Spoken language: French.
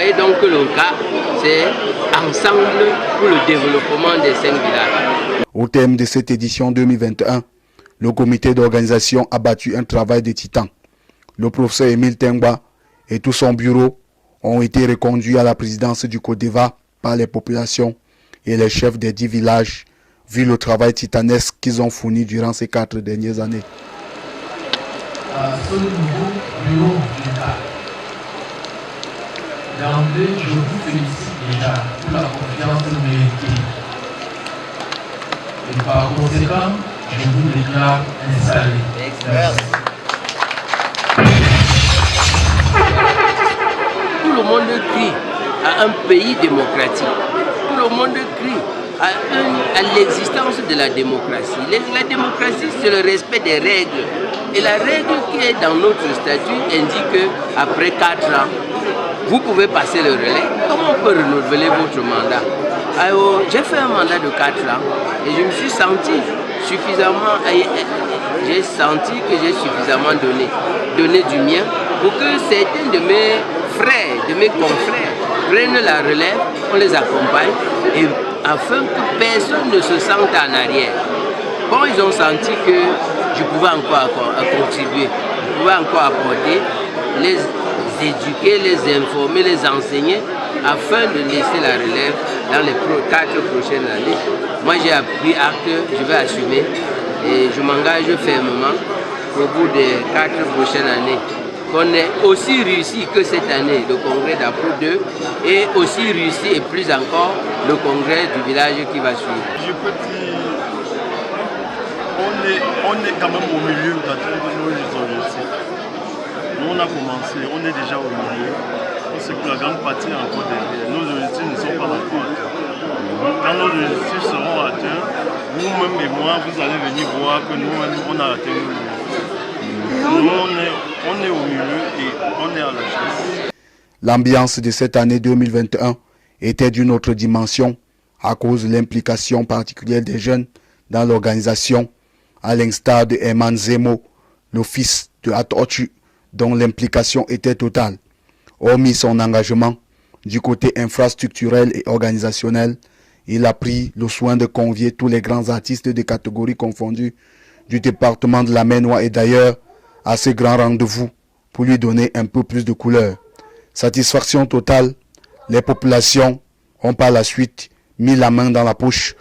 voyez donc que le cas, c'est ensemble pour le développement des 5 villages. Au terme de cette édition 2021, le comité d'organisation a battu un travail de titan. Le professeur Émile Tengba et tout son bureau ont été reconduits à la présidence du CODEVA par les populations et les chefs des 10 villages, vu le travail titanesque qu'ils ont fourni durant ces 4 dernières années. À ce nouveau bureau du CAC, d'emblée, je vous félicite déjà pour la confiance méritée. Et par conséquent, je vous déclare installé. Merci. Tout le monde crie à un pays démocratique. Tout le monde crie à l'existence de la démocratie. La démocratie, c'est le respect des règles. Et la règle qui est dans notre statut indique qu'après 4 ans, vous pouvez passer le relais. Comment on peut renouveler votre mandat? Alors, j'ai fait un mandat de 4 ans et je me suis senti suffisamment, j'ai senti que j'ai suffisamment donné du mien pour que certains de mes frères, de mes confrères prennent la relève, on les accompagne et afin que personne ne se sente en arrière. Bon, ils ont senti que je pouvais encore contribuer, je pouvais encore apporter, les éduquer, les informer, les enseigner afin de laisser la relève dans les 4 prochaines années. Moi j'ai appris acte, je vais assumer et je m'engage fermement au bout des 4 prochaines années qu'on ait aussi réussi que cette année le congrès d'Apro 2 et aussi réussi et plus encore le congrès du village qui va suivre. Je peux dire, on est quand même au milieu d'atteindre nos objectifs. Nous on a commencé, on est déjà au milieu. C'est que la grande partie est encore derrière. Nos objectifs ne sont pas encore atteints. Quand nos objectifs seront atteints, vous-même et moi, vous allez venir voir que nous-mêmes, on a atteint nos objectifs. Nous, on est au milieu et on est à la chasse. L'ambiance de cette année 2021 était d'une autre dimension à cause de l'implication particulière des jeunes dans l'organisation, à l'instar de Herman Zemo, le fils de Atochu, dont l'implication était totale. Hormis son engagement du côté infrastructurel et organisationnel, il a pris le soin de convier tous les grands artistes de catégories confondues du département de la Maine-Ouest et d'ailleurs à ce grand rendez-vous pour lui donner un peu plus de couleur. Satisfaction totale, les populations ont par la suite mis la main dans la poche